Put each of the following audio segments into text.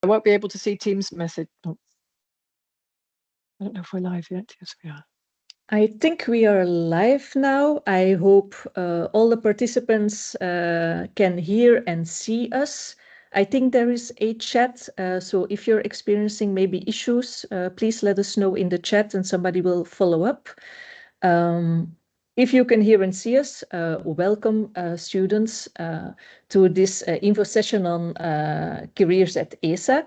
won't be able to see Teams message. Oh. I don't know if we're live yet. Yes, we are. I think we are live now. I hope all the participants can hear and see us. I think there is a chat, so if you're experiencing maybe issues, please let us know in the chat and somebody will follow up. If you can hear and see us, welcome students to this info session on careers at ESA.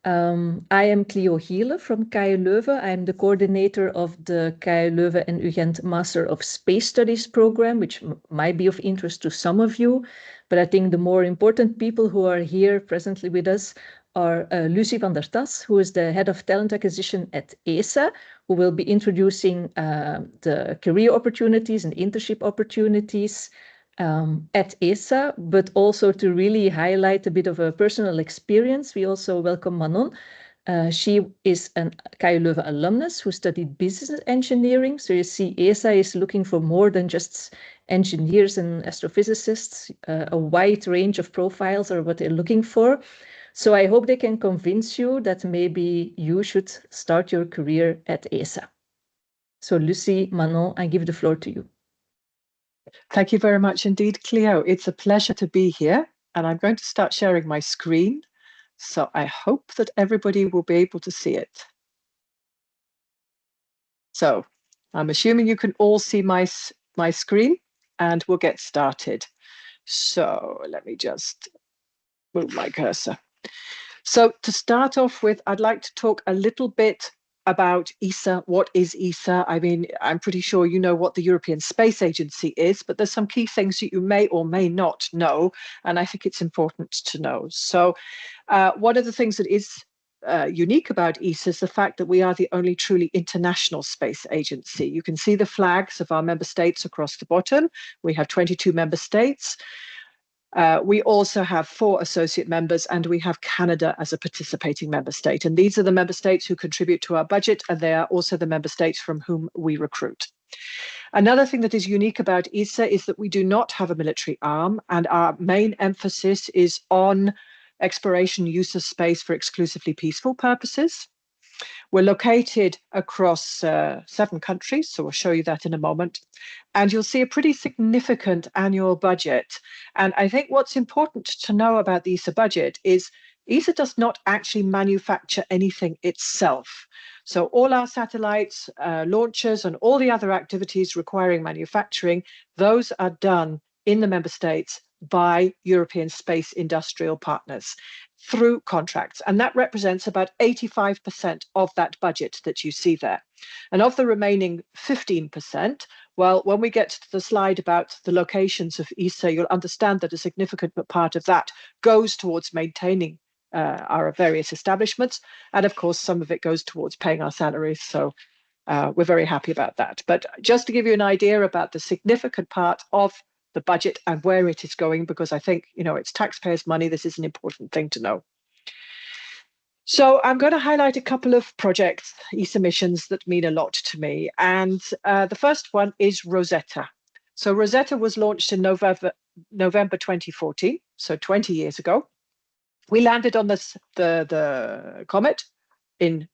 I am Cleo Hiele from KU Leuven. I'm the coordinator of the KU Leuven and UGent Master of Space Studies program, which might be of interest to some of you. But I think the more important people who are here presently with us are Lucie van der Tas, who is the head of talent acquisition at ESA, who will be introducing the career opportunities and internship opportunities at ESA, but also to really highlight a bit of a personal experience. We also welcome Manon. She is a KU Leuven alumnus who studied business engineering. So you see, ESA is looking for more than just engineers and astrophysicists. A wide range of profiles are what they're looking for. So I hope they can convince you that maybe you should start your career at ESA. So Lucie, Manon, I give the floor to you. Thank you very much indeed, Cleo. It's a pleasure to be here, and I'm going to start sharing my screen. So I hope that everybody will be able to see it. So I'm assuming you can all see my screen, and we'll get started. So let me just move my cursor. So to start off with, I'd like to talk a little bit about ESA. What is ESA? I mean, I'm pretty sure you know what the European Space Agency is, but there's some key things that you may or may not know, and I think it's important to know. So one of the things that is unique about ESA is the fact that we are the only truly international space agency. You can see the flags of our member states across the bottom. We have 22 member states. We also have 4 associate members, and we have Canada as a participating member state. And these are the member states who contribute to our budget, and they are also the member states from whom we recruit. Another thing that is unique about ESA is that we do not have a military arm, and our main emphasis is on exploration, use of space for exclusively peaceful purposes. We're located across 7 countries, so we'll show you that in a moment. And you'll see a pretty significant annual budget. And I think what's important to know about the ESA budget is ESA does not actually manufacture anything itself. So all our satellites, launchers, and all the other activities requiring manufacturing, those are done in the member states by European space industrial partners through contracts. And that represents about 85% of that budget that you see there. And of the remaining 15%, well, when we get to the slide about the locations of ESA, you'll understand that a significant part of that goes towards maintaining our various establishments. And of course, some of it goes towards paying our salaries. So we're very happy about that. But just to give you an idea about the significant part of the budget and where it is going, because I think, you know, it's taxpayers' money. This is an important thing to know. So I'm going to highlight a couple of projects, ESA missions, that mean a lot to me. And the first one is Rosetta. So Rosetta was launched in November 2014, so 20 years ago. We landed on the comet in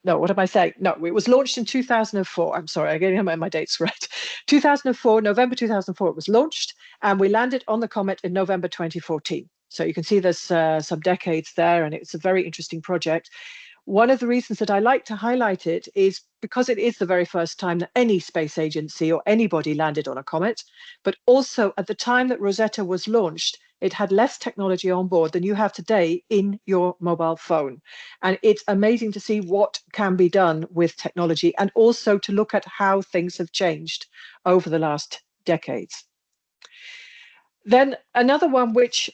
no, what am I saying? No, it was launched in 2004. I'm sorry, I getting my dates right. 2004, November 2004, it was launched, and we landed on the comet in November 2014. So you can see there's some decades there, and it's a very interesting project. One of the reasons that I like to highlight it is because it is the very first time that any space agency or anybody landed on a comet, but also at the time that Rosetta was launched, it had less technology on board than you have today in your mobile phone. And it's amazing to see what can be done with technology, and also to look at how things have changed over the last decades. Then another one which,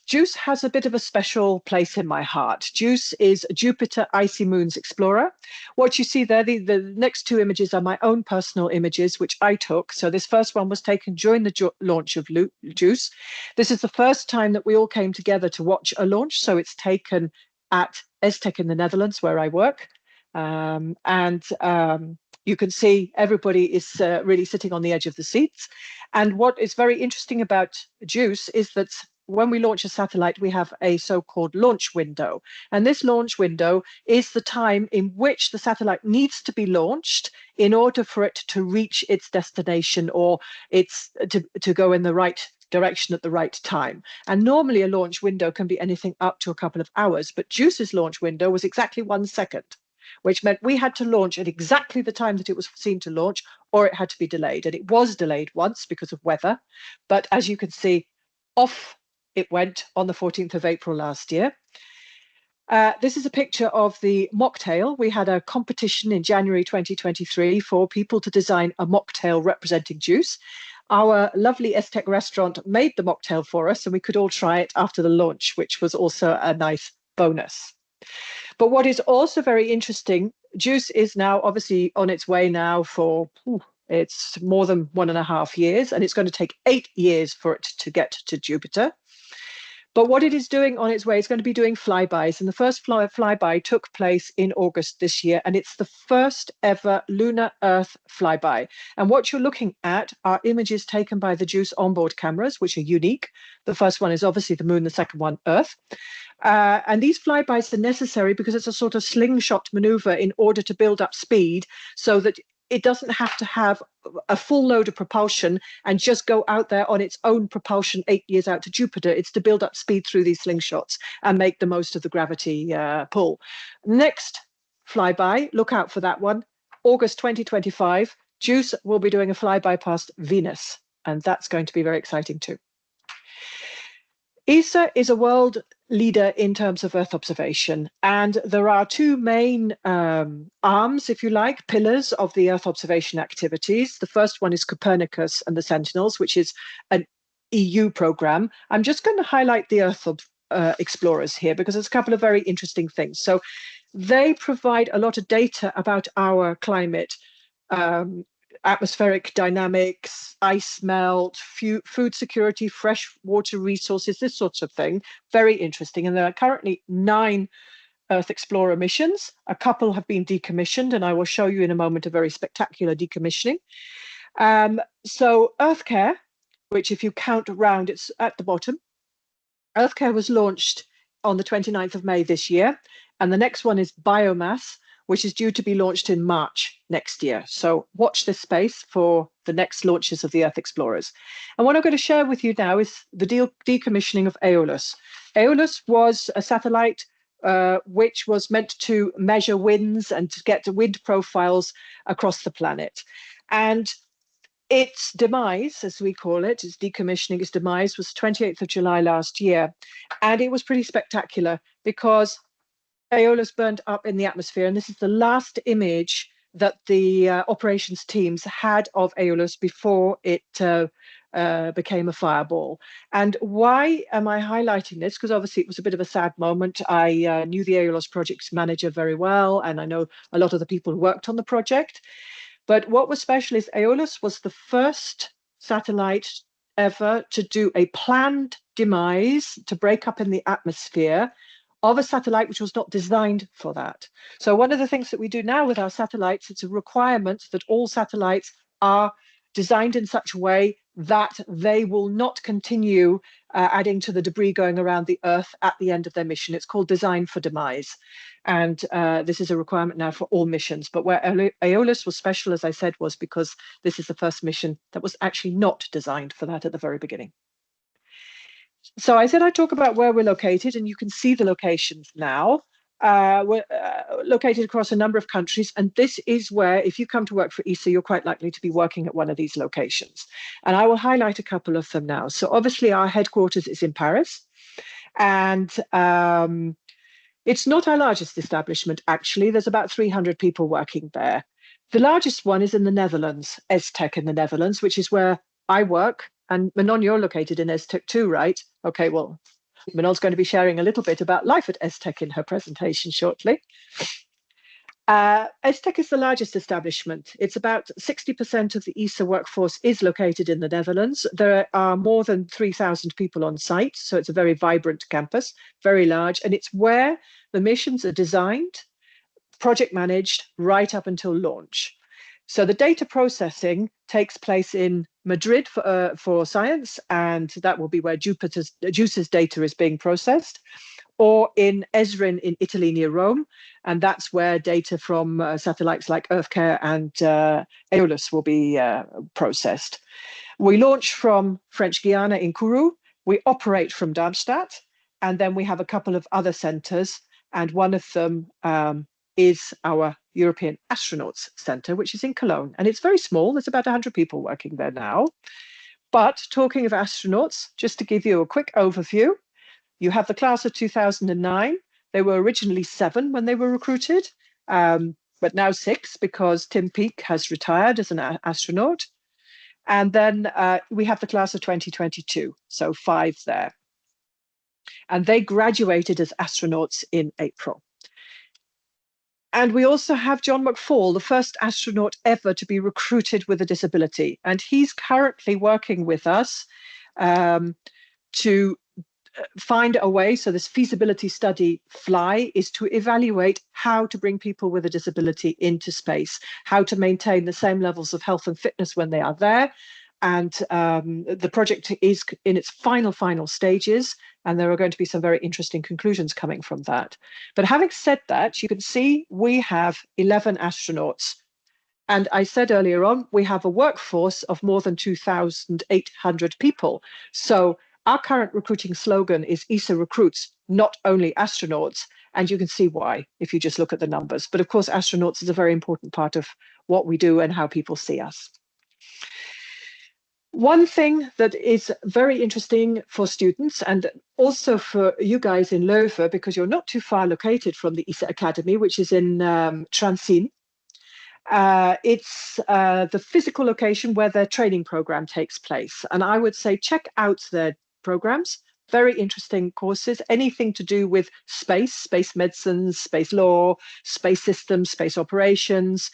JUICE has a bit of a special place in my heart. JUICE is Jupiter Icy Moons Explorer. What you see there, the next 2 images are my own personal images, which I took. So this first one was taken during the launch of JUICE. This is the first time that we all came together to watch a launch. So it's taken at ESTEC in the Netherlands, where I work. You can see everybody is really sitting on the edge of the seats. And what is very interesting about JUICE is that when we launch a satellite, we have a so-called launch window. And this launch window is the time in which the satellite needs to be launched in order for it to reach its destination, or to go in the right direction at the right time. And normally a launch window can be anything up to a couple of hours, but JUICE's launch window was exactly 1 second, which meant we had to launch at exactly the time that it was seen to launch, or it had to be delayed. And it was delayed once because of weather. But as you can see, off it went on the 14th of April last year. This is a picture of the mocktail. We had a competition in January 2023 for people to design a mocktail representing JUICE. Our lovely ESTEC restaurant made the mocktail for us, and we could all try it after the launch, which was also a nice bonus. But what is also very interesting, JUICE is now obviously on its way now for, it's more than 1.5 years, and it's going to take 8 years for it to get to Jupiter. But what it is doing on its way, it's going to be doing flybys. And the first flyby took place in August this year. And it's the first ever lunar Earth flyby. And what you're looking at are images taken by the JUICE onboard cameras, which are unique. The first one is obviously the moon, the second one, Earth. And these flybys are necessary because it's a sort of slingshot maneuver in order to build up speed so that it doesn't have to have a full load of propulsion and just go out there on its own propulsion 8 years out to Jupiter. It's to build up speed through these slingshots and make the most of the gravity pull. Next flyby, look out for that one. August 2025, JUICE will be doing a flyby past Venus, and that's going to be very exciting too. ESA is a world leader in terms of Earth observation, and there are two main arms, if you like, pillars of the Earth observation activities. The first one is Copernicus and the Sentinels, which is an EU program. I'm just going to highlight the Earth Explorers here because there's a couple of very interesting things. So they provide a lot of data about our climate, atmospheric dynamics, ice melt, food security, fresh water resources, this sorts of thing. Very interesting. And there are currently 9 Earth Explorer missions. A couple have been decommissioned, and I will show you in a moment a very spectacular decommissioning. So EarthCare, which if you count around, it's at the bottom. EarthCare was launched on the 29th of May this year. And the next one is Biomass, which is due to be launched in March next year. So watch this space for the next launches of the Earth Explorers. And what I'm going to share with you now is the decommissioning of Aeolus. Aeolus was a satellite which was meant to measure winds and to get the wind profiles across the planet. And its demise, as we call it, its decommissioning, its demise was 28th of July last year. And it was pretty spectacular because Aeolus burned up in the atmosphere, and this is the last image that the operations teams had of Aeolus before it became a fireball. And why am I highlighting this? Because obviously it was a bit of a sad moment. I knew the Aeolus project's manager very well, and I know a lot of the people who worked on the project. But what was special is Aeolus was the first satellite ever to do a planned demise, to break up in the atmosphere of a satellite which was not designed for that. So one of the things that we do now with our satellites, it's a requirement that all satellites are designed in such a way that they will not continue adding to the debris going around the Earth at the end of their mission. It's called design for demise. And this is a requirement now for all missions. But where Aeolus was special, as I said, was because this is the first mission that was actually not designed for that at the very beginning. So I said I'd talk about where we're located, and you can see the locations now. We're located across a number of countries, and this is where, if you come to work for ESA, you're quite likely to be working at one of these locations. And I will highlight a couple of them now. So obviously our headquarters is in Paris, and it's not our largest establishment, actually. There's about 300 people working there. The largest one is in the Netherlands, ESTEC in the Netherlands, which is where I work. And Manon, you're located in ESTEC too, right? Okay, well, Manon's going to be sharing a little bit about life at ESTEC in her presentation shortly. ESTEC is the largest establishment. It's about 60% of the ESA workforce is located in the Netherlands. There are more than 3,000 people on site, so it's a very vibrant campus, very large, and it's where the missions are designed, project managed, right up until launch. So the data processing takes place in Madrid for science, and that will be where JUICE's data is being processed, or in Esrin in Italy near Rome, and that's where data from satellites like EarthCare and Aeolus will be processed. We launch from French Guiana in Kourou, we operate from Darmstadt, and then we have a couple of other centers, and one of them is our European Astronauts Center, which is in Cologne. And it's very small, there's about 100 people working there now. But talking of astronauts, just to give you a quick overview, you have the class of 2009. They were originally 7 when they were recruited, but now 6 because Tim Peake has retired as an astronaut. And then we have the class of 2022, so 5 there. And they graduated as astronauts in April. And we also have John McFall, the first astronaut ever to be recruited with a disability. And he's currently working with us to find a way. So this feasibility study FLY is to evaluate how to bring people with a disability into space, how to maintain the same levels of health and fitness when they are there. And the project is in its final stages, and there are going to be some very interesting conclusions coming from that. But having said that, you can see we have 11 astronauts. And I said earlier on, we have a workforce of more than 2,800 people. So our current recruiting slogan is ESA recruits, not only astronauts. And you can see why if you just look at the numbers. But of course, astronauts is a very important part of what we do and how people see us. One thing that is very interesting for students and also for you guys in Leuven, because you're not too far located from the ESA Academy, which is in Transcene. It's the physical location where their training program takes place. And I would say check out their programs. Very interesting courses, anything to do with space medicine, space law, space systems, space operations.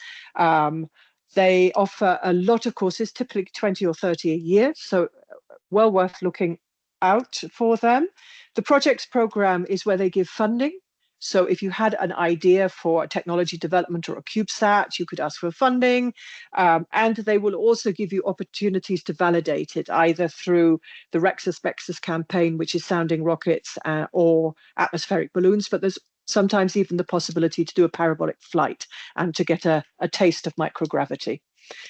They offer a lot of courses, typically 20 or 30 a year, so well worth looking out for them. The projects program is where they give funding. So if you had an idea for a technology development or a CubeSat, you could ask for funding. And they will also give you opportunities to validate it, either through the Rexus campaign, which is sounding rockets or atmospheric balloons, but there's sometimes even the possibility to do a parabolic flight and to get a taste of microgravity.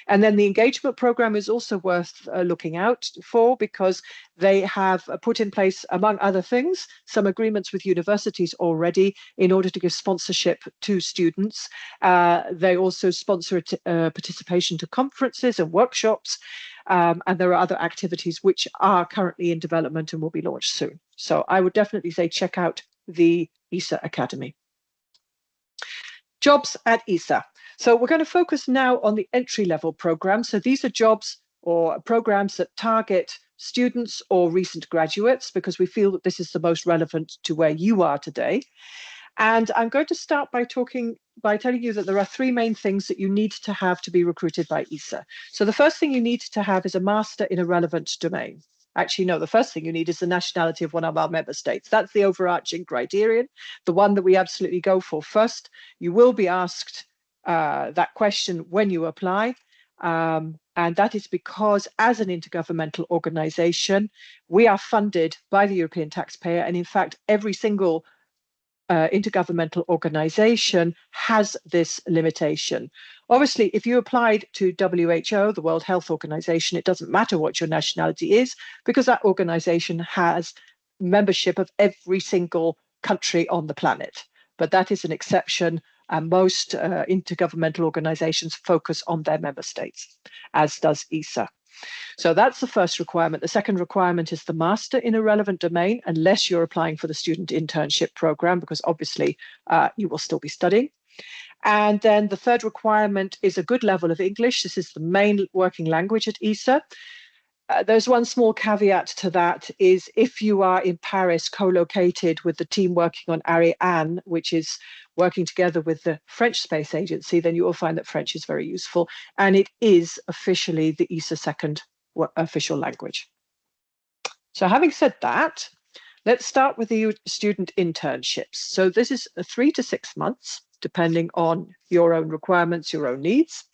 And then the engagement program is also worth looking out for, because they have put in place, among other things, some agreements with universities already in order to give sponsorship to students. They also sponsor participation to conferences and workshops. And there are other activities which are currently in development and will be launched soon. So I would definitely say check out the ESA Academy. Jobs at ESA. So we're going to focus now on the entry-level programs. So these are jobs or programs that target students or recent graduates, because we feel that this is the most relevant to where you are today. And I'm going to start by telling you that there are 3 main things that you need to have to be recruited by ESA. So the first thing you need to have is a master in a relevant domain. Actually, no, the first thing you need is the nationality of one of our member states. That's the overarching criterion, the one that we absolutely go for first. You will be asked that question when you apply. And that is because as an intergovernmental organization, we are funded by the European taxpayer. And in fact, every single intergovernmental organization has this limitation. Obviously, if you applied to WHO, the World Health Organization, it doesn't matter what your nationality is, because that organization has membership of every single country on the planet. But that is an exception, and most intergovernmental organizations focus on their member states, as does ESA. So that's the first requirement. The second requirement is the master in a relevant domain, unless you're applying for the student internship program, because obviously you will still be studying. And then the third requirement is a good level of English. This is the main working language at ESA. There's one small caveat to that, is if you are in Paris co-located with the team working on Ariane, which is working together with the French Space Agency, then you will find that French is very useful. And it is officially the ESA second official language. So having said that, let's start with the student internships. So this is 3 to 6 months, depending on your own requirements, your own needs.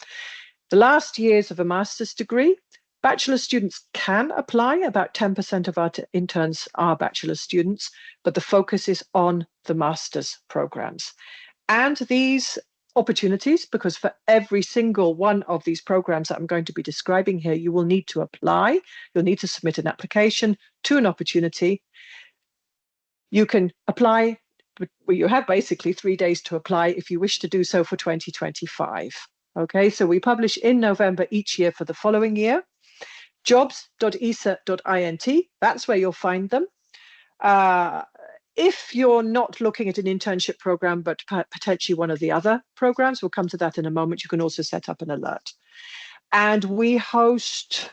The last years of a master's degree, bachelor students can apply. About 10% of our interns are bachelor students, but the focus is on the master's programs. And these opportunities, because for every single one of these programs that I'm going to be describing here, you will need to apply. You'll need to submit an application to an opportunity. You can apply, well, you have basically 3 days to apply if you wish to do so for 2025. Okay, so we publish in November each year for the following year. Jobs.esa.int, that's where you'll find them. If you're not looking at an internship program, but potentially one of the other programs, we'll come to that in a moment, you can also set up an alert. And we host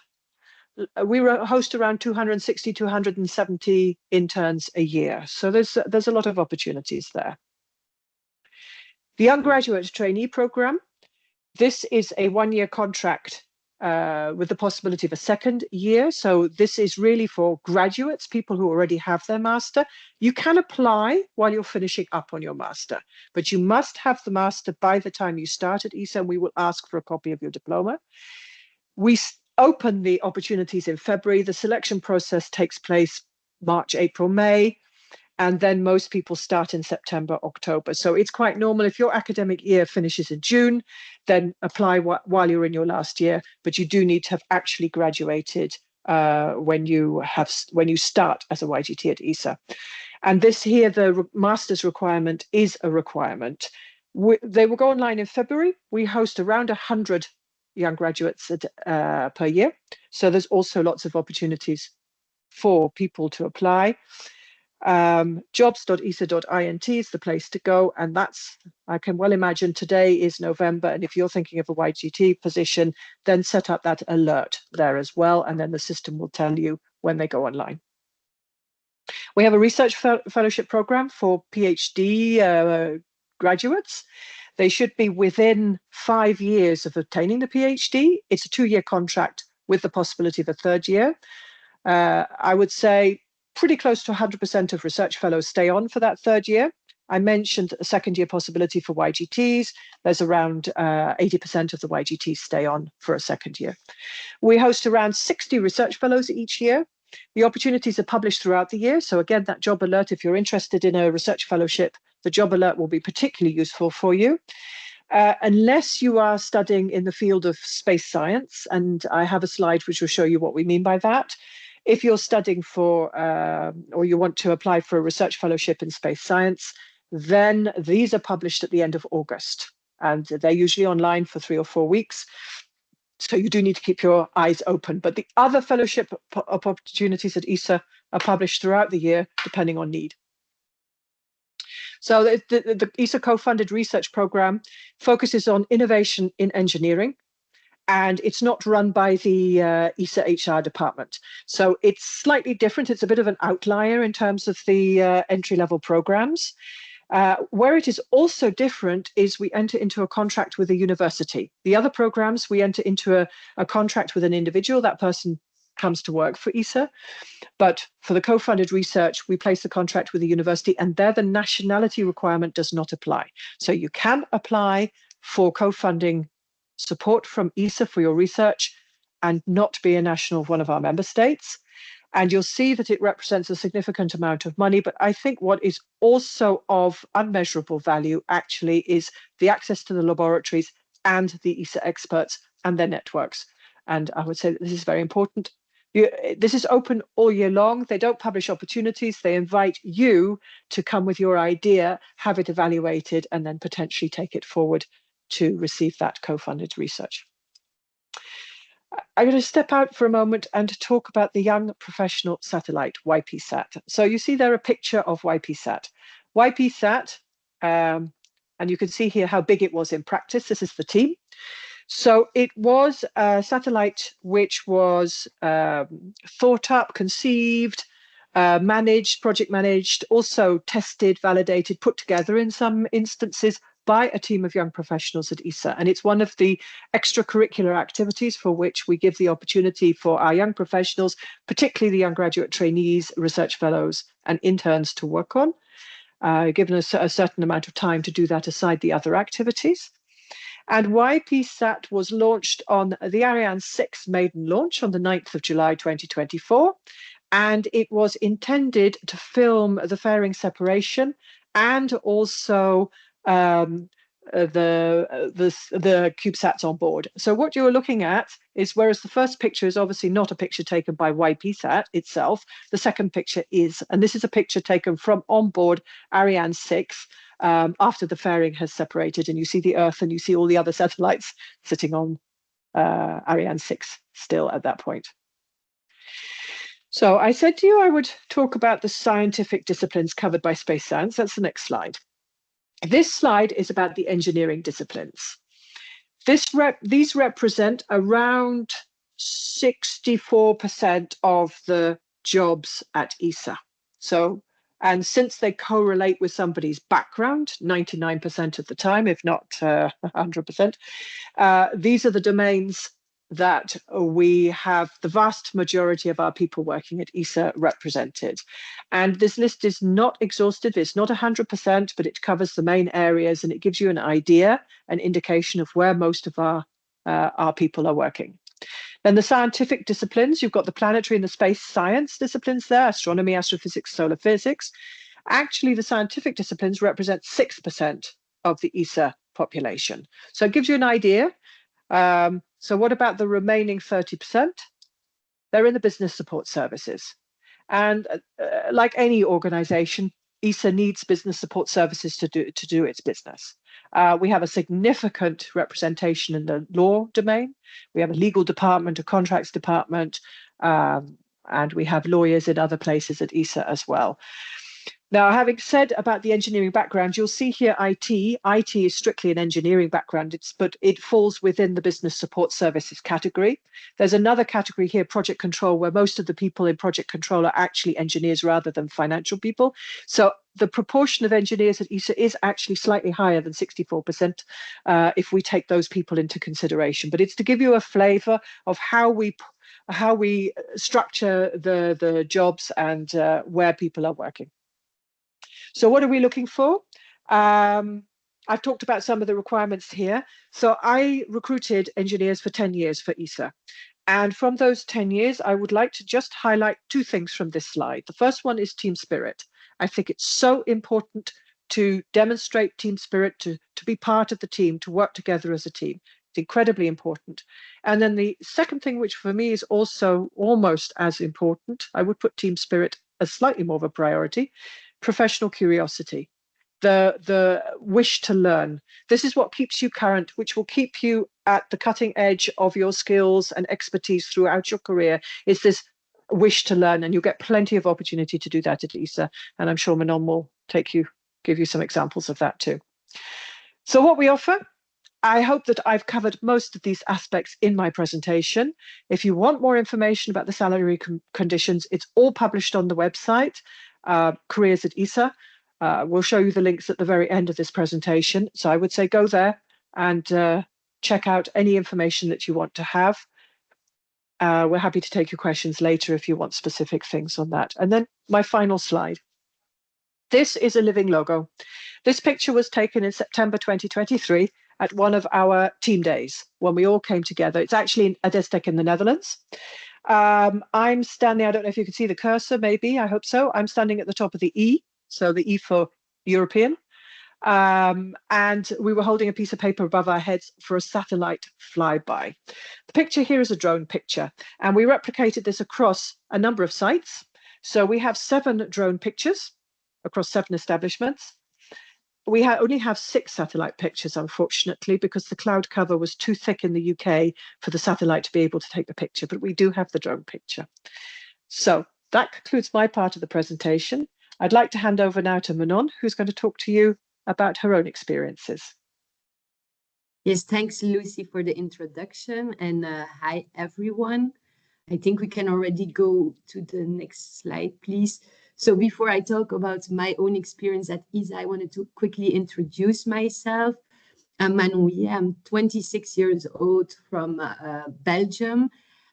around 260, 270 interns a year. So there's a lot of opportunities there. The Young Graduate Trainee Program, this is a 1-year contract with the possibility of a second year. So this is really for graduates, people who already have their master. You can apply while you're finishing up on your master, but you must have the master by the time you start at ESA, and we will ask for a copy of your diploma. We open the opportunities in February. The selection process takes place March, April, May. And then most people start in September, October. So it's quite normal. If your academic year finishes in June, then apply while you're in your last year. But you do need to have actually graduated when you start as a YGT at ESA. And this here, the master's requirement is a requirement. They will go online in February. We host around 100 young graduates per year. So there's also lots of opportunities for people to apply. Jobs.esa.int is the place to go, and that's, I can well imagine, today is November, and if you're thinking of a YGT position, then set up that alert there as well, and then the system will tell you when they go online. We have a research fellowship program for PhD graduates. They should be within 5 years of obtaining the PhD. It's a 2-year contract with the possibility of a 3rd year. I would say pretty close to 100% of research fellows stay on for that 3rd year. I mentioned a 2nd year possibility for YGTs. There's around 80% of the YGTs stay on for a 2nd year. We host around 60 research fellows each year. The opportunities are published throughout the year. So again, that job alert, if you're interested in a research fellowship, the job alert will be particularly useful for you. Unless you are studying in the field of space science, and I have a slide which will show you what we mean by that. If you're studying for, or you want to apply for a research fellowship in space science, then these are published at the end of August. And they're usually online for 3 or 4 weeks. So you do need to keep your eyes open. But the other fellowship opportunities at ESA are published throughout the year, depending on need. So the ESA co-funded research program focuses on innovation in engineering. And it's not run by the ESA HR department. So it's slightly different. It's a bit of an outlier in terms of the entry-level programs. Where it is also different is we enter into a contract with a university. The other programs, we enter into a contract with an individual. That person comes to work for ESA. But for the co-funded research, we place the contract with the university, and there the nationality requirement does not apply. So you can apply for co-funding support from ESA for your research and not be a national of one of our member states. And you'll see that it represents a significant amount of money. But I think what is also of unmeasurable value actually is the access to the laboratories and the ESA experts and their networks. And I would say that this is very important. This is open all year long. They don't publish opportunities. They invite you to come with your idea, have it evaluated, and then potentially take it forward to receive that co-funded research. I'm going to step out for a moment and talk about the Young Professional Satellite, YPSat. So you see there a picture of YPSat. YPSat, and you can see here how big it was in practice. This is the team. So it was a satellite which was thought up, conceived, managed, project managed, also tested, validated, put together in some instances by a team of young professionals at ESA. And it's one of the extracurricular activities for which we give the opportunity for our young professionals, particularly the young graduate trainees, research fellows, and interns to work on, given a certain amount of time to do that aside the other activities. And YPSAT was launched on the Ariane 6 maiden launch on the 9th of July 2024. And it was intended to film the fairing separation and also the CubeSats on board. So what you are looking at is, whereas the first picture is obviously not a picture taken by YPSAT itself, the second picture is, and this is a picture taken from on board Ariane 6 after the fairing has separated, and you see the Earth and you see all the other satellites sitting on Ariane 6 still at that point. So I said to you I would talk about the scientific disciplines covered by space science. That's the next slide. This slide is about the engineering disciplines. These represent around 64% of the jobs at ESA. So, and since they correlate with somebody's background, 99% of the time, if not 100%, these are the domains that we have the vast majority of our people working at ESA represented. And this list is not exhaustive, it's not 100%, but it covers the main areas and it gives you an idea, an indication of where most of our people are working. Then the scientific disciplines, you've got the planetary and the space science disciplines there, astronomy, astrophysics, solar physics. Actually, the scientific disciplines represent 6% of the ESA population. So it gives you an idea. So what about the remaining 30%? They're in the business support services. And like any organization, ESA needs business support services to do its business. We have a significant representation in the law domain. We have a legal department, a contracts department, and we have lawyers in other places at ESA as well. Now, having said about the engineering background, you'll see here IT. IT is strictly an engineering background, but it falls within the business support services category. There's another category here, project control, where most of the people in project control are actually engineers rather than financial people. So the proportion of engineers at ESA is actually slightly higher than 64% if we take those people into consideration. But it's to give you a flavor of how we structure the jobs and where people are working. So what are we looking for? I've talked about some of the requirements here. So I recruited engineers for 10 years for ESA. And from those 10 years, I would like to just highlight two things from this slide. The first one is team spirit. I think it's so important to demonstrate team spirit, to be part of the team, to work together as a team. It's incredibly important. And then the second thing, which for me is also almost as important, I would put team spirit as slightly more of a priority, professional curiosity, the wish to learn. This is what keeps you current, which will keep you at the cutting edge of your skills and expertise throughout your career, is this wish to learn, and you'll get plenty of opportunity to do that at ESA. And I'm sure Manon will give you some examples of that too. So what we offer, I hope that I've covered most of these aspects in my presentation. If you want more information about the salary conditions, it's all published on the website. Careers at ESA. We'll show you the links at the very end of this presentation. So I would say go there and check out any information that you want to have. We're happy to take your questions later if you want specific things on that. And then my final slide. This is a living logo. This picture was taken in September 2023 at one of our team days when we all came together. It's actually at Estec in the Netherlands. I'm standing, I don't know if you can see the cursor, maybe, I hope so. I'm standing at the top of the E, so the E for European. And we were holding a piece of paper above our heads for a satellite flyby. The picture here is a drone picture, and we replicated this across a number of sites. So we have 7 drone pictures across 7 establishments. We only have 6 satellite pictures, unfortunately, because the cloud cover was too thick in the UK for the satellite to be able to take the picture, but we do have the drone picture. So that concludes my part of the presentation. I'd like to hand over now to Manon, who's going to talk to you about her own experiences. Yes, thanks, Lucy, for the introduction, and hi, everyone. I think we can already go to the next slide, please. So before I talk about my own experience at ESA, I wanted to quickly introduce myself. I'm Manon. I'm 26 years old from Belgium.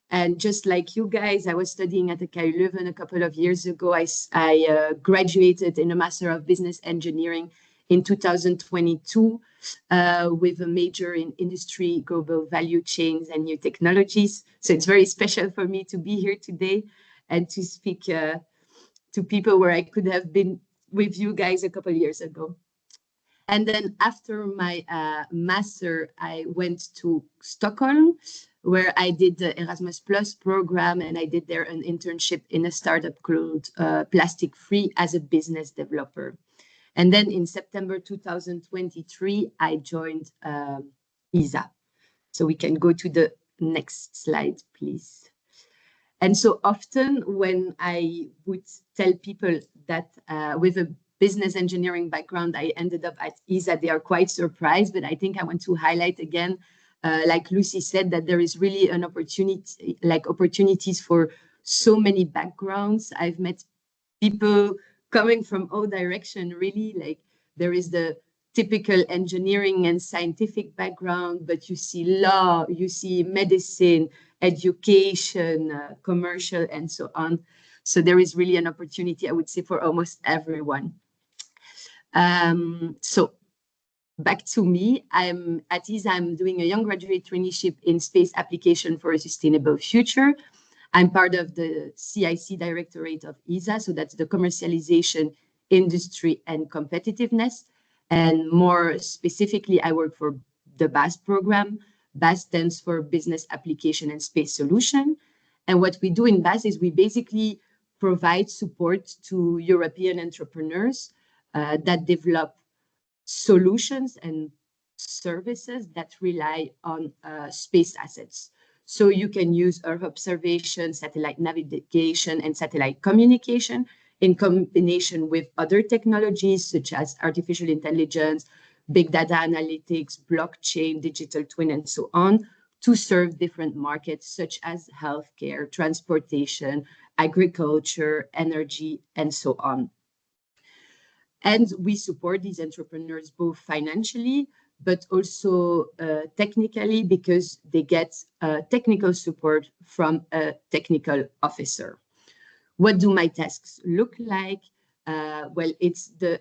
And just like you guys, I was studying at the KU Leuven a couple of years ago. I graduated in a Master of Business Engineering in 2022 with a major in industry, global value chains, and new technologies. So it's very special for me to be here today and to speak to people where I could have been with you guys a couple of years ago. And then after my master, I went to Stockholm, where I did the Erasmus Plus program, and I did there an internship in a startup called Plastic Free as a business developer. And then in September 2023, I joined ESA. So we can go to the next slide, please. And so often when I would tell people that with a business engineering background, I ended up at ESA, they are quite surprised, but I think I want to highlight again, like Lucy said, that there is really an opportunity, like opportunities for so many backgrounds. I've met people coming from all directions, really, like there is the typical engineering and scientific background, but you see law, you see medicine, education, commercial, and so on. So there is really an opportunity, I would say, for almost everyone. So back to me, I'm at ESA, I'm doing a young graduate traineeship in space application for a sustainable future. I'm part of the CIC Directorate of ESA, so that's the commercialization, industry, and competitiveness. And more specifically, I work for the BAS program. BAS stands for Business Application and Space Solution. And what we do in BAS is we basically provide support to European entrepreneurs that develop solutions and services that rely on space assets. So you can use Earth observation, satellite navigation, and satellite communication in combination with other technologies such as artificial intelligence, big data analytics, blockchain, digital twin, and so on, to serve different markets such as healthcare, transportation, agriculture, energy, and so on. And we support these entrepreneurs both financially, but also technically, because they get technical support from a technical officer. What do my tasks look like? Well, it's the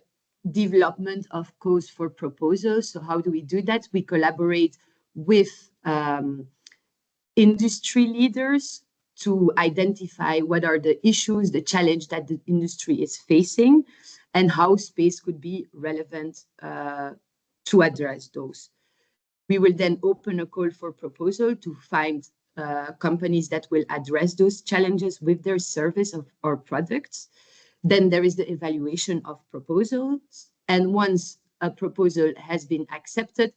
development of codes for proposals. So how do we do that? We collaborate with industry leaders to identify what are the issues, the challenge that the industry is facing, and how space could be relevant to address those. We will then open a call for proposal to find companies that will address those challenges with their service or products. Then there is the evaluation of proposals. And once a proposal has been accepted,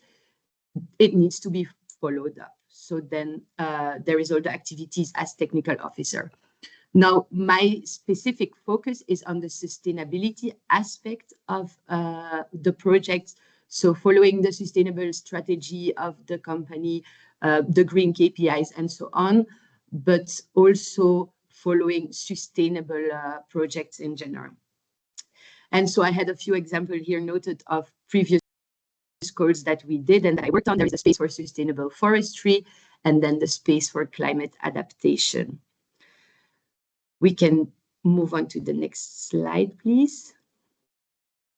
it needs to be followed up. So then there is all the activities as technical officer. Now, my specific focus is on the sustainability aspect of the project. So following the sustainable strategy of the company, the green KPIs and so on, but also following sustainable projects in general. And so I had a few examples here noted of previous calls that we did and that I worked on. There is a space for sustainable forestry and then the space for climate adaptation. We can move on to the next slide, please.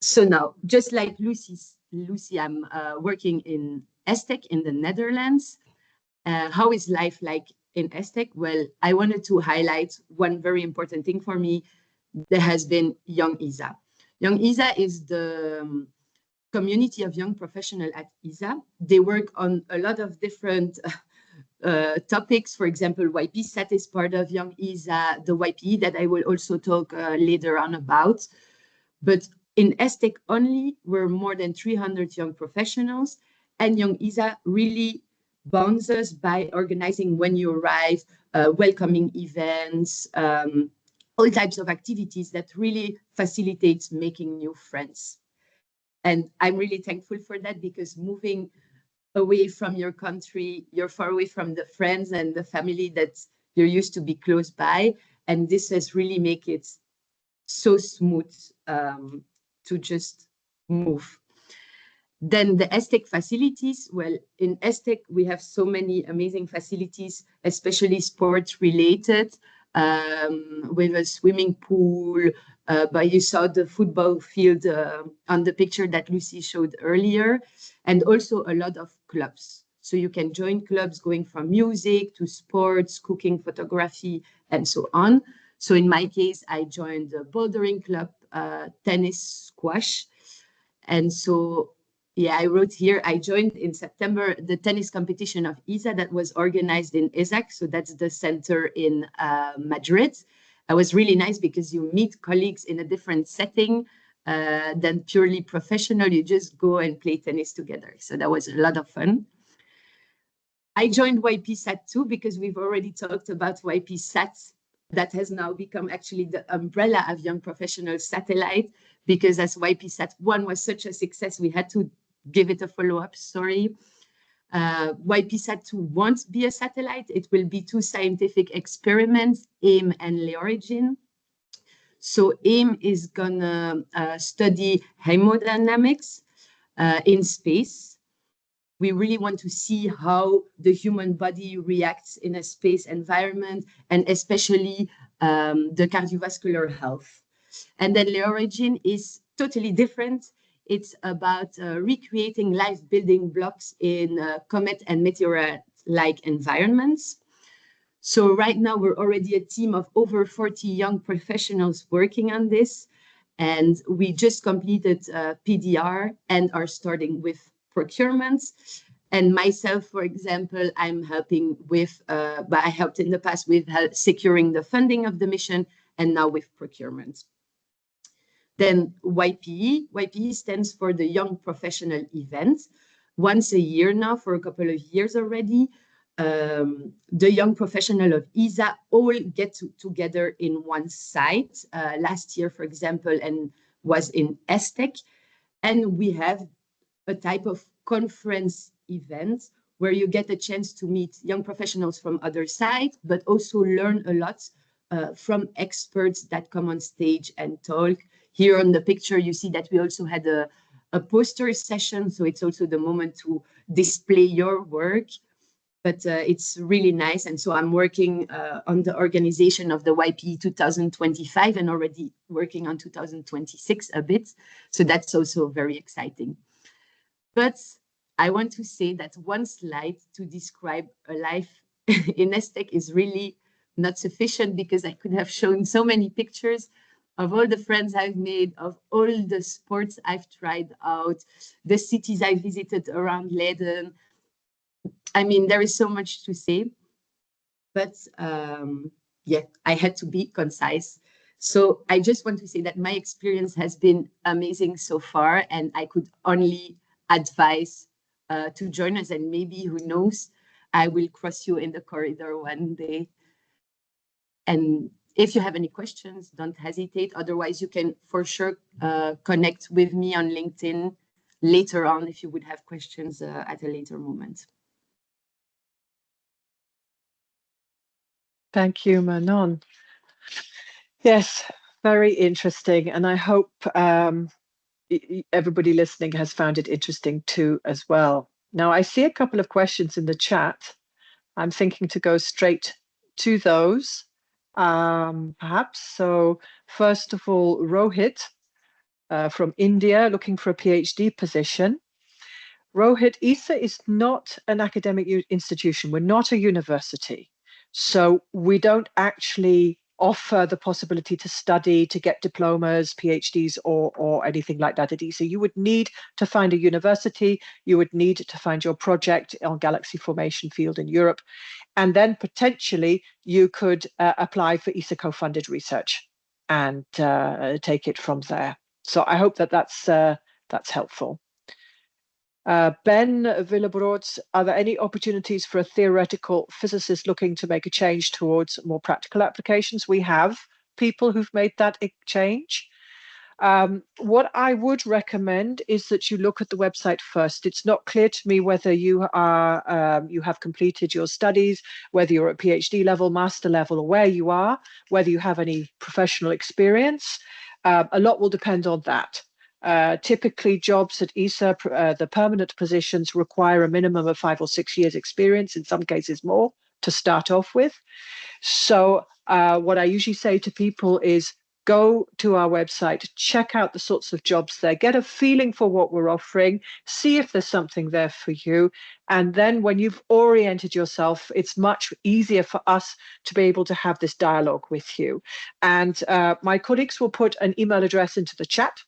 So now, just like Lucy, I'm working in ESTEC in the Netherlands. How is life like in ESTEC? Well, I wanted to highlight one very important thing for me. There has been Young ESA. Young ESA is the community of young professionals at ESA. They work on a lot of different topics. For example, YPSAT is part of Young ESA, the YPE that I will also talk later on about. But in ESTEC only, we're more than 300 young professionals, and Young ESA really bonds us by organizing when you arrive, welcoming events, all types of activities that really facilitates making new friends. And I'm really thankful for that, because moving away from your country, you're far away from the friends and the family that you're used to be close by. And this has really made it so smooth to just move. Then the ESTEC facilities. Well, in ESTEC, we have so many amazing facilities, especially sports related. with a swimming pool, but you saw the football field on the picture that Lucy showed earlier, and also a lot of clubs. So you can join clubs going from music to sports, cooking, photography, and so on. So in my case, I joined the bouldering club, tennis, squash. And so, yeah, I wrote here, I joined in September the tennis competition of ESA that was organized in ESAC. So that's the center in Madrid. It was really nice because you meet colleagues in a different setting than purely professional. You just go and play tennis together. So that was a lot of fun. I joined YPSat too because we've already talked about YPSat. That has now become actually the umbrella of Young Professional Satellite, because as YPSat-1 was such a success, we had to give it a follow-up story. YPSat-2 won't be a satellite. It will be 2 scientific experiments, AIM and LEORIGIN. So AIM is gonna study hemodynamics in space. We really want to see how the human body reacts in a space environment, and especially the cardiovascular health. And then LEORIGIN is totally different. It's about recreating life building blocks in comet and meteorite-like environments. So right now we're already a team of over 40 young professionals working on this. And we just completed PDR and are starting with procurements. And myself, for example, I'm helping with, but I helped in the past with securing the funding of the mission, and now with procurement. Then YPE. YPE stands for the Young Professional Event. Once a year now, for a couple of years already, the young professional of ESA all get together in one site. Last year, for example, and was in ESTEC. And we have a type of conference event where you get a chance to meet young professionals from other sides, but also learn a lot from experts that come on stage and talk. Here on the picture, you see that we also had a poster session. So it's also the moment to display your work. But it's really nice. And so I'm working on the organization of the YPE 2025 and already working on 2026 a bit. So that's also very exciting. But I want to say that one slide to describe a life in ESTEC is really not sufficient, because I could have shown so many pictures of all the friends I've made, of all the sports I've tried out, the cities I visited around Leiden. I mean, there is so much to say, but yeah, I had to be concise. So I just want to say that my experience has been amazing so far, and I could only advise to join us, and maybe, who knows, I will cross you in the corridor one day. And if you have any questions, don't hesitate. Otherwise, you can for sure connect with me on LinkedIn later on if you would have questions at a later moment. Thank you, Manon. Yes, very interesting. And I hope everybody listening has found it interesting too as well. Now, I see a couple of questions in the chat. I'm thinking to go straight to those, perhaps. So first of all, Rohit from India, looking for a PhD position. Rohit, ESA is not an academic institution. We're not a university. So we don't actually offer the possibility to study, to get diplomas, PhDs, or anything like that at ESA. You would need to find a university. You would need to find your project on galaxy formation field in Europe. And then potentially you could apply for ESA co-funded research and take it from there. So I hope that that's helpful. Ben Villebrods, are there any opportunities for a theoretical physicist looking to make a change towards more practical applications? We have people who've made that change. What I would recommend is that you look at the website first. It's not clear to me whether you have completed your studies, whether you're at PhD level, master level, or where you are, whether you have any professional experience. A lot will depend on that. Typically, jobs at ESA, the permanent positions, require a minimum of 5 or 6 years experience, in some cases more, to start off with. So what I usually say to people is go to our website, check out the sorts of jobs there, get a feeling for what we're offering, see if there's something there for you. And then when you've oriented yourself, it's much easier for us to be able to have this dialogue with you. And my colleagues will put an email address into the chat,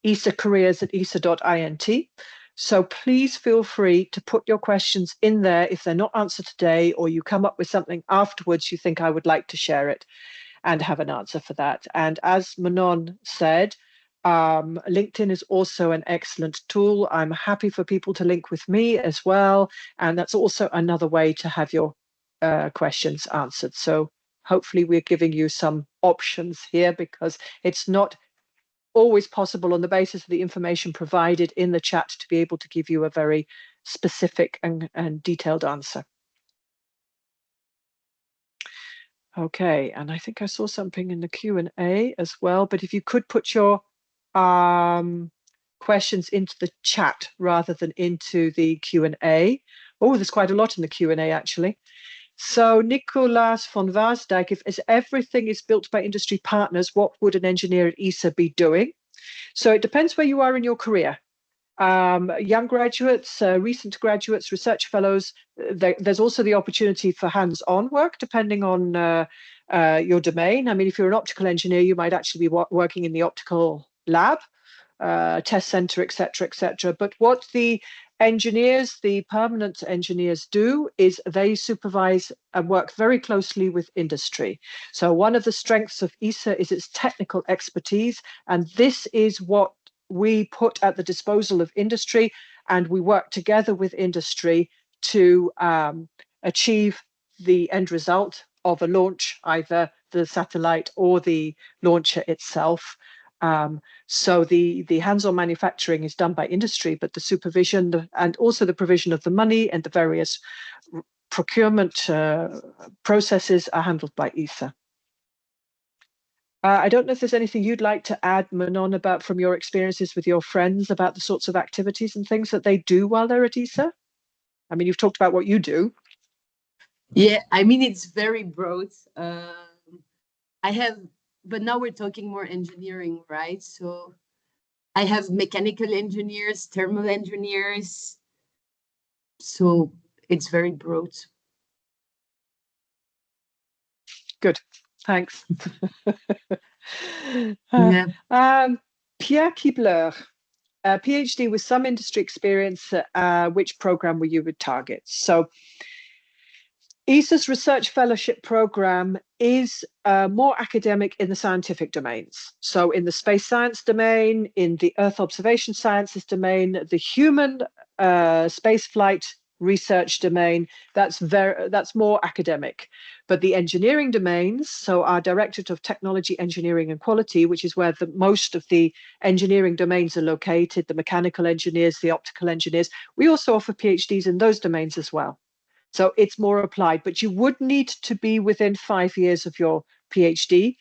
esacareers@esa.int. So please feel free to put your questions in there if they're not answered today, or you come up with something afterwards you think I would like to share it and have an answer for that. And as Manon said, LinkedIn is also an excellent tool. I'm happy for people to link with me as well. And that's also another way to have your questions answered. So hopefully we're giving you some options here, because it's not always possible on the basis of the information provided in the chat to be able to give you a very specific and detailed answer. Okay, and I think I saw something in the Q&A as well, but if you could put your questions into the chat rather than into the Q&A. Oh, there's quite a lot in the Q&A actually. So Nicolas van Waasdijk, if everything is built by industry partners, what would an engineer at ESA be doing? So it depends where you are in your career. Young graduates, recent graduates, research fellows, there's also the opportunity for hands-on work depending on your domain. I mean, if you're an optical engineer, you might actually be working in the optical lab, test center, etc., etc. But what the engineers, the permanent engineers do is they supervise and work very closely with industry. So one of the strengths of ESA is its technical expertise, and this is what we put at the disposal of industry, and we work together with industry to achieve the end result of a launch, either the satellite or the launcher itself. So the hands-on manufacturing is done by industry, but the supervision and also the provision of the money and the various procurement processes are handled by ESA. I don't know if there's anything you'd like to add, Manon, about from your experiences with your friends about the sorts of activities and things that they do while they're at ESA. I mean, you've talked about what you do. Yeah, I mean, it's very broad. But now we're talking more engineering, right? So I have mechanical engineers, thermal engineers. So it's very broad. Good, thanks. Yeah. Pierre Kibler, a PhD with some industry experience, which program will you would target? So ESA's research fellowship program is more academic in the scientific domains. So in the space science domain, in the Earth observation sciences domain, the human space flight research domain, that's more academic. But the engineering domains, so our Directorate of Technology, Engineering and Quality, which is where most of the engineering domains are located, the mechanical engineers, the optical engineers, we also offer PhDs in those domains as well. So it's more applied, but you would need to be within 5 years of your PhD.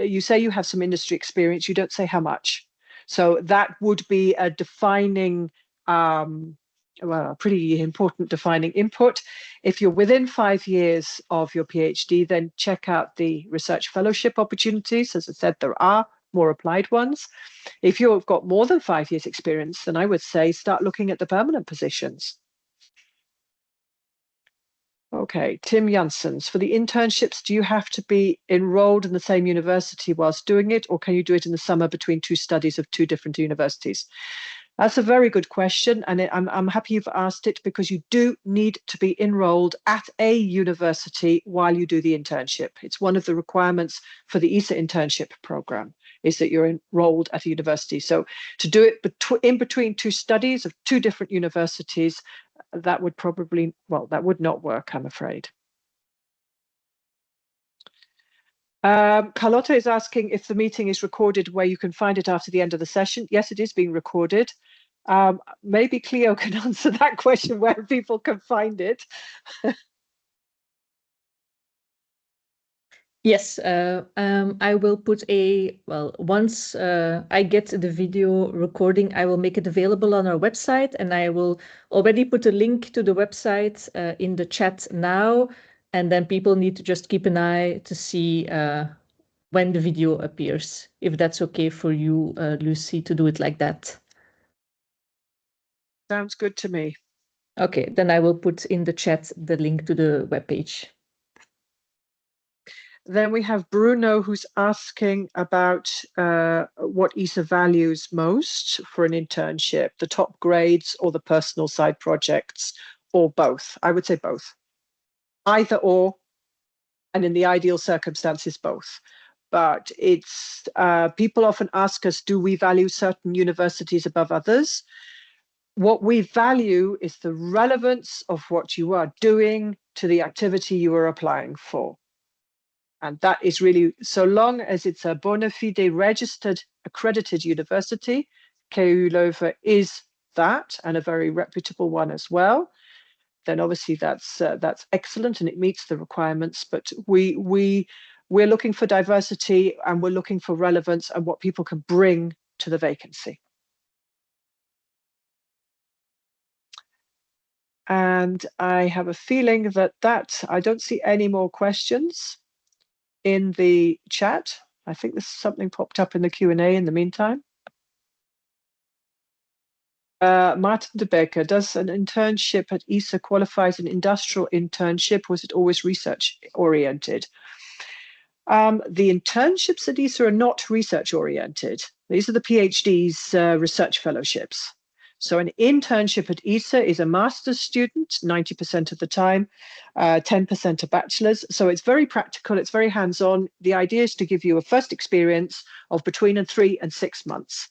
You say you have some industry experience, you don't say how much. So that would be a defining, well, a pretty important defining input. If you're within 5 years of your PhD, then check out the research fellowship opportunities. As I said, there are more applied ones. If you've got more than 5 years experience, then I would say start looking at the permanent positions. Okay, Tim Janssens, for the internships, do you have to be enrolled in the same university whilst doing it, or can you do it in the summer between two studies of two different universities? That's a very good question, and I'm happy you've asked it, because you do need to be enrolled at a university while you do the internship. It's one of the requirements for the ESA internship program, is that you're enrolled at a university. So to do it in between two studies of two different universities, that would probably, well, that would not work, I'm afraid. Carlotta is asking if the meeting is recorded where you can find it after the end of the session. Yes, it is being recorded. Maybe Cleo can answer that question, where people can find it. Yes, I will put once I get the video recording, I will make it available on our website, and I will already put a link to the website in the chat now, and then people need to just keep an eye to see when the video appears, if that's okay for you, Lucy, to do it like that. Sounds good to me. Okay, then I will put in the chat the link to the webpage. Then we have Bruno, who's asking about what ESA values most for an internship, the top grades or the personal side projects, or both. I would say both. Either or, and in the ideal circumstances, both. But it's people often ask us, do we value certain universities above others? What we value is the relevance of what you are doing to the activity you are applying for. And that is really, so long as it's a bona fide registered accredited university, KU Leuven is that, and a very reputable one as well, then obviously that's excellent and it meets the requirements. But we're looking for diversity and we're looking for relevance and what people can bring to the vacancy. And I have a feeling that I don't see any more questions in the chat. I think there's something popped up in the Q&A in the meantime. Martin de Becker, does an internship at ESA qualify as an industrial internship? Was it always research oriented? The internships at ESA are not research oriented. These are the PhDs, research fellowships. So an internship at ESA is a master's student, 90% of the time, 10% a bachelor's. So it's very practical, it's very hands-on. The idea is to give you a first experience of between 3 and 6 months.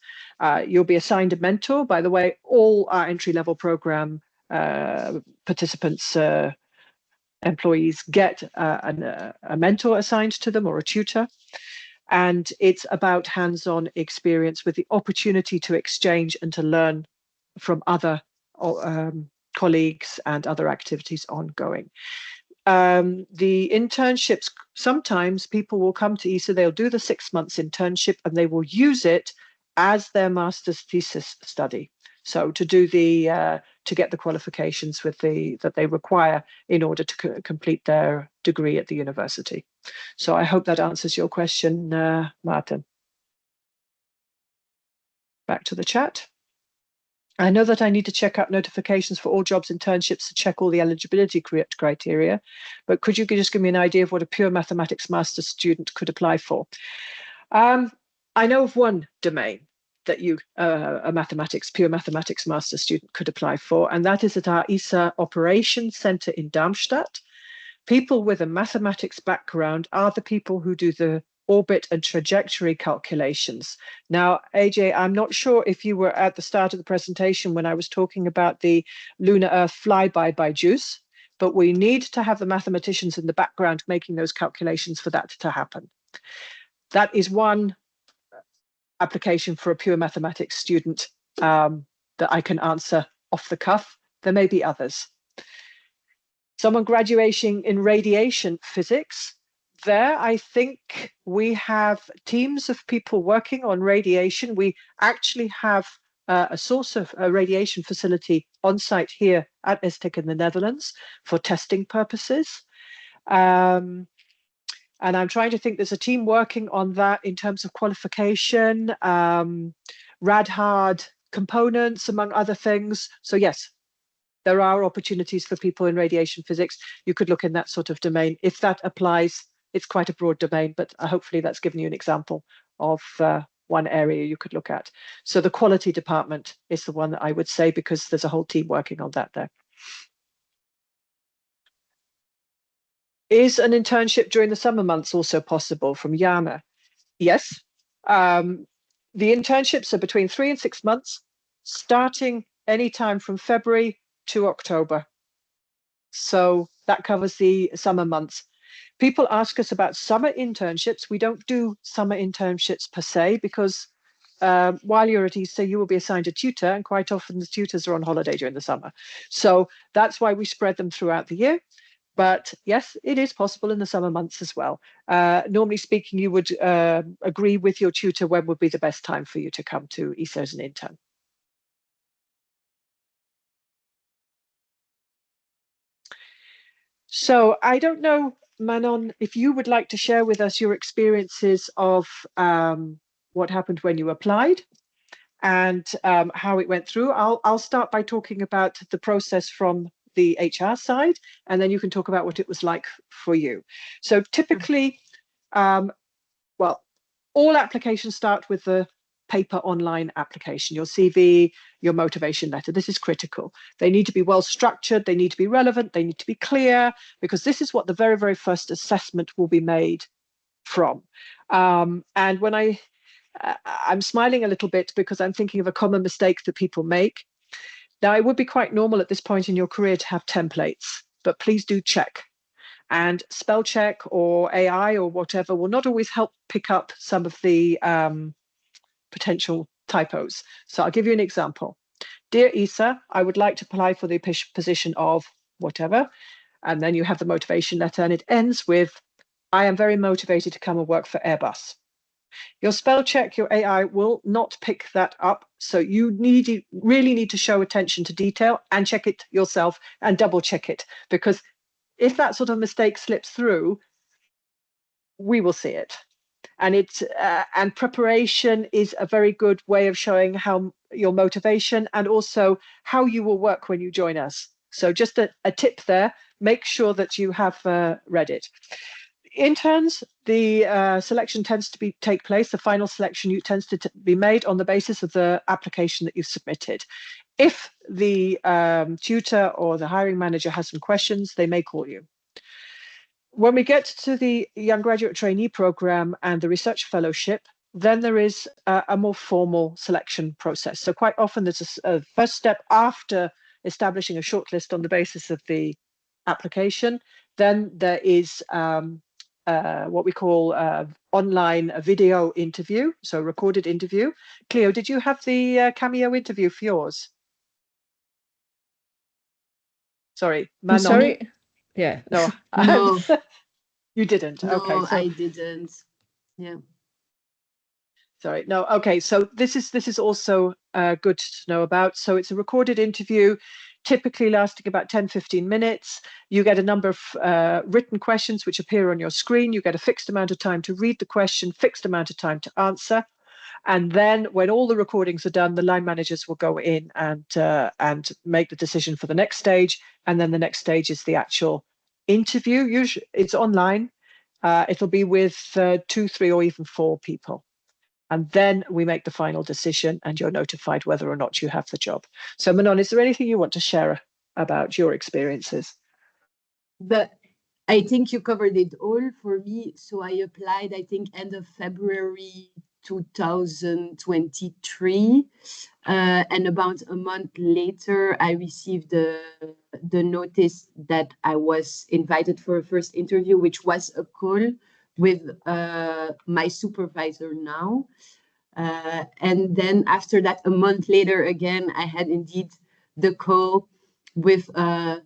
You'll be assigned a mentor. By the way, all our entry-level program participants, employees get a mentor assigned to them or a tutor. And it's about hands-on experience with the opportunity to exchange and to learn from other colleagues and other activities ongoing. The internships, sometimes people will come to ESA, they'll do the 6 months internship and they will use it as their master's thesis study. So to do to get the qualifications that they require in order to complete their degree at the university. So I hope that answers your question, Martin. Back to the chat. I know that I need to check out notifications for all jobs internships to check all the eligibility criteria, but could you just give me an idea of what a pure mathematics master's student could apply for? I know of one domain that a pure mathematics master's student could apply for, and that is at our ESA Operations Center in Darmstadt. People with a mathematics background are the people who do the orbit and trajectory calculations. Now, AJ, I'm not sure if you were at the start of the presentation when I was talking about the Lunar Earth flyby by JUICE, but we need to have the mathematicians in the background making those calculations for that to happen. That is one application for a pure mathematics student that I can answer off the cuff. There may be others. Someone graduating in radiation physics, there I think we have teams of people working on radiation. We actually have a source of a radiation facility on site here at ESTEC in the Netherlands for testing purposes. And I'm trying to think, there's a team working on that in terms of qualification, rad-hard components, among other things. So yes, there are opportunities for people in radiation physics. You could look in that sort of domain. If that applies, it's quite a broad domain, but hopefully that's given you an example of one area you could look at. So the quality department is the one that I would say, because there's a whole team working on that there. Is an internship during the summer months also possible, from Yama? Yes. The internships are between 3 and 6 months, starting anytime from February to October. So that covers the summer months. People ask us about summer internships. We don't do summer internships per se, because while you're at ESA, you will be assigned a tutor, and quite often the tutors are on holiday during the summer. So that's why we spread them throughout the year. But yes, it is possible in the summer months as well. Normally speaking, you would agree with your tutor when would be the best time for you to come to ESA as an intern. So I don't know, Manon, if you would like to share with us your experiences of what happened when you applied and how it went through. I'll start by talking about the process from the HR side, and then you can talk about what it was like for you. So typically, well, all applications start with the paper online application, your CV, your motivation letter. This is critical. They need to be well structured, they need to be relevant, they need to be clear, because this is what the very, very first assessment will be made from. And when I'm smiling a little bit because I'm thinking of a common mistake that people make. Now, it would be quite normal at this point in your career to have templates, but please do check. And spell check or AI or whatever will not always help pick up some of the potential typos. So I'll give you an example. Dear ESA, I would like to apply for the position of whatever. And then you have the motivation letter and it ends with, I am very motivated to come and work for Airbus. Your spell check, your AI will not pick that up. So you really need to show attention to detail and check it yourself and double check it. Because if that sort of mistake slips through, we will see it. And preparation is a very good way of showing how your motivation and also how you will work when you join us. So just a tip there, make sure that you have read it. Interns, the selection tends to take place, the final selection tends to be made on the basis of the application that you've submitted. If the tutor or the hiring manager has some questions, they may call you. When we get to the young graduate trainee program and the research fellowship, then there is a more formal selection process. So quite often there's a first step after establishing a shortlist on the basis of the application. Then there is what we call online video interview, so recorded interview. Cleo, did you have the Cameo interview for yours? Sorry, Manon. I'm sorry. Yeah. No. No. You didn't. No, okay. So I didn't. Yeah. Sorry. No. Okay. So this is also good to know about. So it's a recorded interview, typically lasting about 10-15 minutes. You get a number of written questions which appear on your screen. You get a fixed amount of time to read the question, fixed amount of time to answer. And then when all the recordings are done, the line managers will go in and make the decision for the next stage. And then the next stage is the actual interview. Usually it's online. It'll be with 2, 3, or even 4 people. And then we make the final decision and you're notified whether or not you have the job. So Manon, is there anything you want to share about your experiences? But I think you covered it all for me. So I applied, I think, end of February 2023. And about a month later, I received the notice that I was invited for a first interview, which was a call with my supervisor now. And then after that, a month later, again, I had indeed the call with 3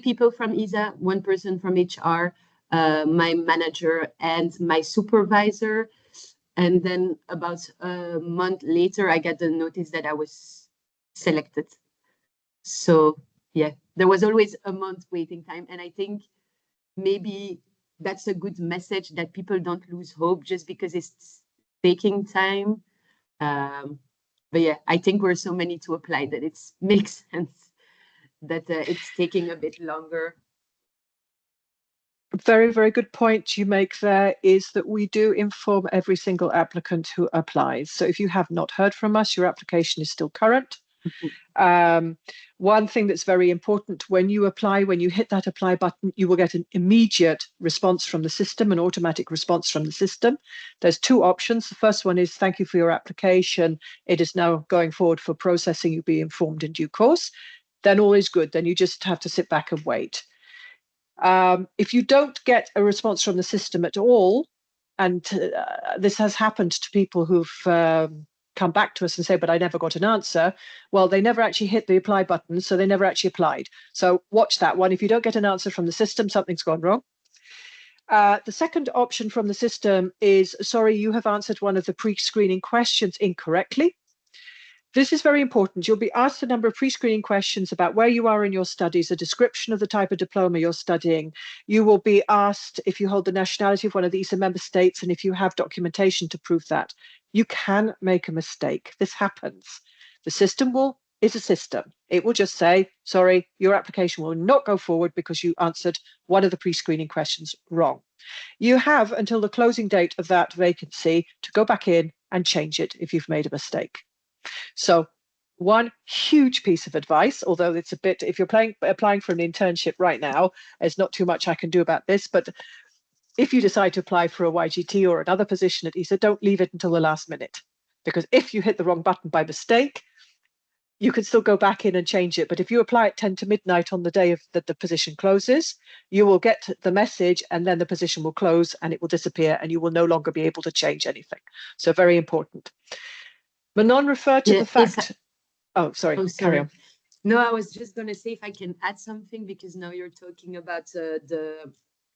people from ESA, 1 person from HR, my manager, and my supervisor. And then about a month later, I got the notice that I was selected. So yeah, there was always a month waiting time. And I think maybe that's a good message, that people don't lose hope just because it's taking time. But yeah, I think we're so many to apply that it makes sense that it's taking a bit longer. Very, very good point you make there is that we do inform every single applicant who applies. So if you have not heard from us, your application is still current. One thing that's very important when you apply, when you hit that apply button, you will get an immediate response from the system, an automatic response from the system. There's 2 options. The first one is thank you for your application. It is now going forward for processing. You'll be informed in due course. Then all is good. Then you just have to sit back and wait. If you don't get a response from the system at all, and this has happened to people who've come back to us and say, but I never got an answer. Well, they never actually hit the apply button, so they never actually applied. So watch that one. If you don't get an answer from the system, something's gone wrong. The second option from the system is, sorry, you have answered one of the pre-screening questions incorrectly. This is very important. You'll be asked a number of pre-screening questions about where you are in your studies, a description of the type of diploma you're studying. You will be asked if you hold the nationality of one of the ESA member states and if you have documentation to prove that. You can make a mistake. This happens. The system is a system. It will just say, sorry, your application will not go forward because you answered one of the pre-screening questions wrong. You have until the closing date of that vacancy to go back in and change it if you've made a mistake. So one huge piece of advice, although it's a bit, if you're applying for an internship right now, there's not too much I can do about this, but if you decide to apply for a YGT or another position at ESA, don't leave it until the last minute, because if you hit the wrong button by mistake, you can still go back in and change it. But if you apply at 10 to midnight on the day that the position closes, you will get the message and then the position will close and it will disappear and you will no longer be able to change anything. So very important. Manon referred to the fact. Oh, sorry. Carry on. No, I was just going to say if I can add something, because now you're talking about the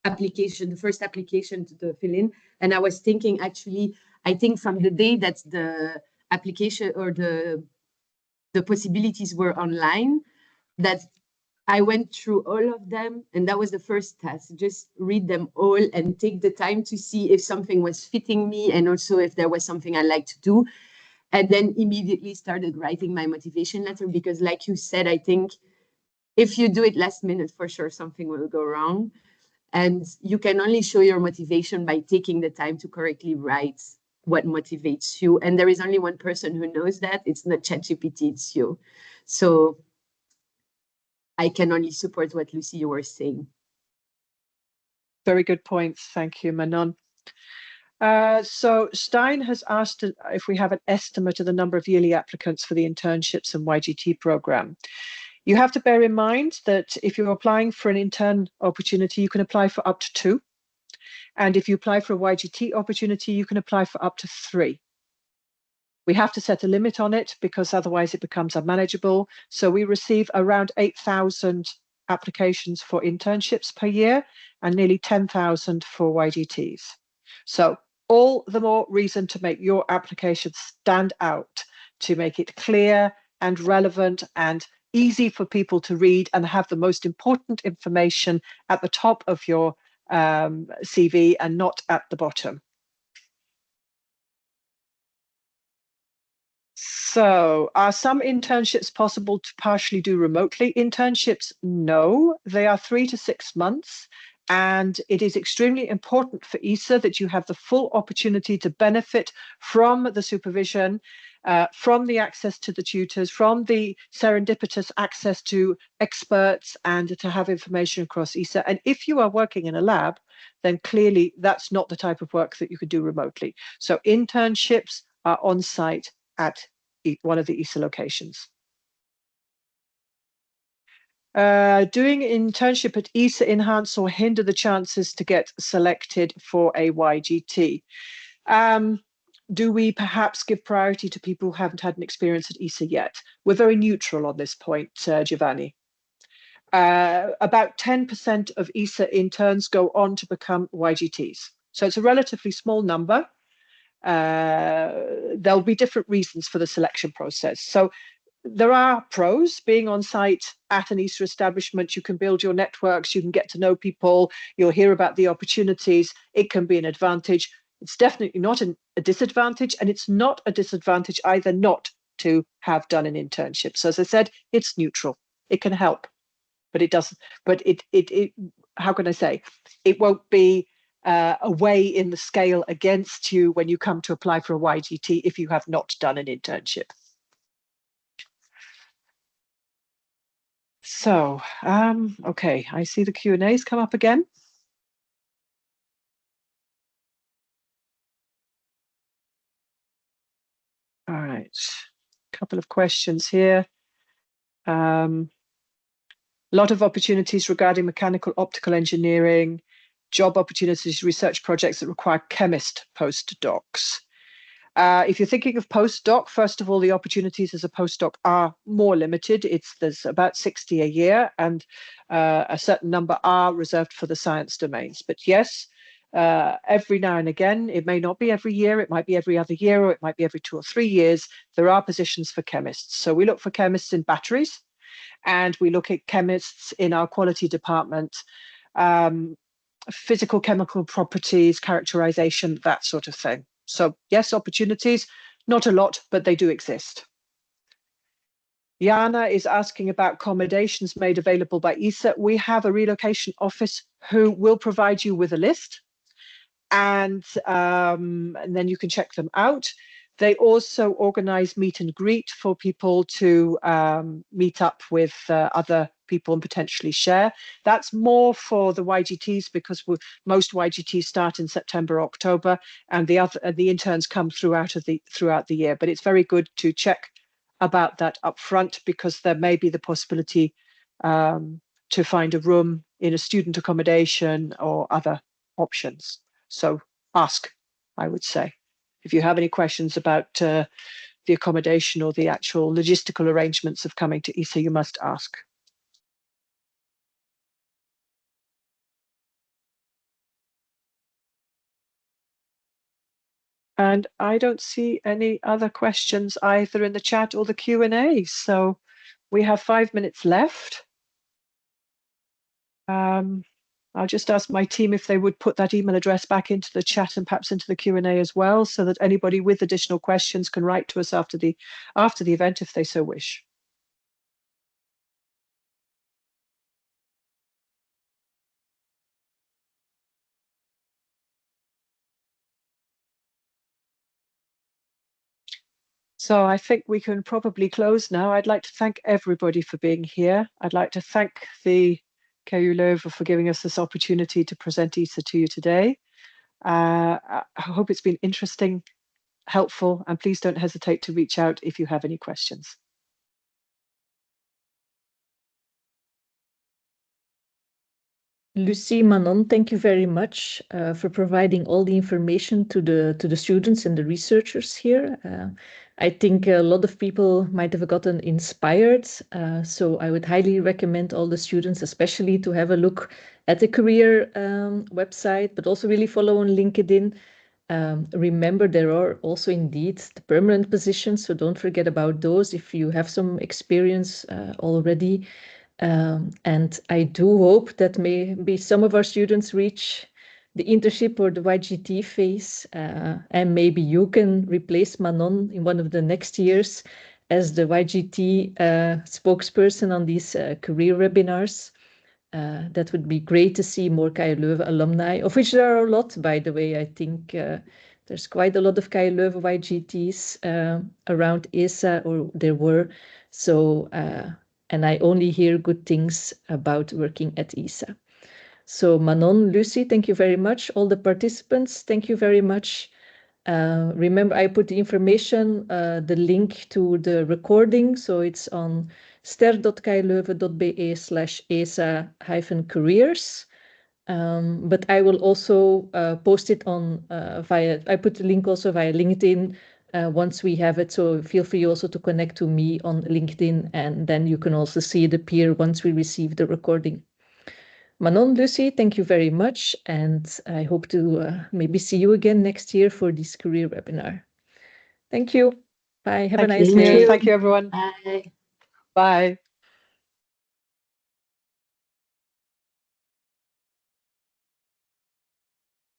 application, the first application to fill in. And I was thinking, actually, I think from the day that the application or the possibilities were online, that I went through all of them. And that was the first task, just read them all and take the time to see if something was fitting me and also if there was something I liked to do. And then immediately started writing my motivation letter, because like you said, I think if you do it last minute, for sure, something will go wrong. And you can only show your motivation by taking the time to correctly write what motivates you. And there is only one person who knows that. It's not ChatGPT, it's you. So I can only support what Lucy, you were saying. Very good points. Thank you, Manon. So Stein has asked if we have an estimate of the number of yearly applicants for the internships and YGT program. You have to bear in mind that if you're applying for an intern opportunity, you can apply for up to 2. And if you apply for a YGT opportunity, you can apply for up to 3. We have to set a limit on it because otherwise it becomes unmanageable. So we receive around 8,000 applications for internships per year and nearly 10,000 for YGTs. So all the more reason to make your application stand out, to make it clear and relevant and easy for people to read and have the most important information at the top of your CV and not at the bottom. So are some internships possible to partially do remotely? Internships, no, they are 3 to 6 months. And it is extremely important for ESA that you have the full opportunity to benefit from the supervision, from the access to the tutors, from the serendipitous access to experts, and to have information across ESA. And if you are working in a lab, then clearly that's not the type of work that you could do remotely. So internships are on site at one of the ESA locations. Doing internship at ESA enhance or hinder the chances to get selected for a YGT? Do we perhaps give priority to people who haven't had an experience at ESA yet? We're very neutral on this point, Giovanni. About 10% of ESA interns go on to become YGTs. So it's a relatively small number. There'll be different reasons for the selection process. So there are pros being on site at an ESA establishment. You can build your networks, you can get to know people, you'll hear about the opportunities. It can be an advantage. It's definitely not a disadvantage, and it's not a disadvantage either not to have done an internship. So as I said, it's neutral. It can help, but it doesn't. But it how can I say? It won't be a way in the scale against you when you come to apply for a YGT if you have not done an internship. So, okay, I see the Q&As come up again. All right, a couple of questions here. A lot of opportunities regarding mechanical optical engineering, job opportunities, research projects that require chemist postdocs. If you're thinking of postdoc, first of all, the opportunities as a postdoc are more limited. There's about 60 a year, and a certain number are reserved for the science domains. But yes, every now and again, it may not be every year, it might be every other year, or it might be every 2 or 3 years, there are positions for chemists. So we look for chemists in batteries, and we look at chemists in our quality department, physical chemical properties, characterization, that sort of thing. So yes, opportunities, not a lot, but they do exist. Jana is asking about accommodations made available by ESA. We have a relocation office who will provide you with a list, and then you can check them out. They also organize meet and greet for people to meet up with other people and potentially share. That's more for the YGTs, because most YGTs start in September, October, and the interns come throughout the year. But it's very good to check about that up front, because there may be the possibility to find a room in a student accommodation or other options. So ask, I would say. If you have any questions about the accommodation or the actual logistical arrangements of coming to ESA, you must ask. And I don't see any other questions either in the chat or the Q&A. So we have 5 minutes left. I'll just ask my team if they would put that email address back into the chat and perhaps into the Q&A as well, so that anybody with additional questions can write to us after the event if they so wish. So I think we can probably close now. I'd like to thank everybody for being here. I'd like to thank the KU Leuven for giving us this opportunity to present ESA to you today. I hope it's been interesting, helpful, and please don't hesitate to reach out if you have any questions. Lucy, Manon, thank you very much for providing all the information to the students and the researchers here. I think a lot of people might have gotten inspired, so I would highly recommend all the students, especially to have a look at the career website, but also really follow on LinkedIn. Remember, there are also indeed the permanent positions, so don't forget about those if you have some experience already. And I do hope that maybe some of our students reach the internship or the YGT phase, and maybe you can replace Manon in one of the next years as the YGT spokesperson on these career webinars. That would be great to see more KU Leuven alumni, of which there are a lot, by the way. I think there's quite a lot of KU Leuven YGTs around ESA, or there were. So, and I only hear good things about working at ESA. So Manon, Lucy, thank you very much. All the participants, thank you very much. Remember, I put the information, the link to the recording. So it's on ster.kuleuven.be/ESA-careers. But I will also post it on I put the link also via LinkedIn once we have it. So feel free also to connect to me on LinkedIn, and then you can also see it appear once we receive the recording. Manon, Lucy, thank you very much, and I hope to maybe see you again next year for this career webinar. Thank you. Bye. Have a nice day. Thank you, everyone. Bye. Bye.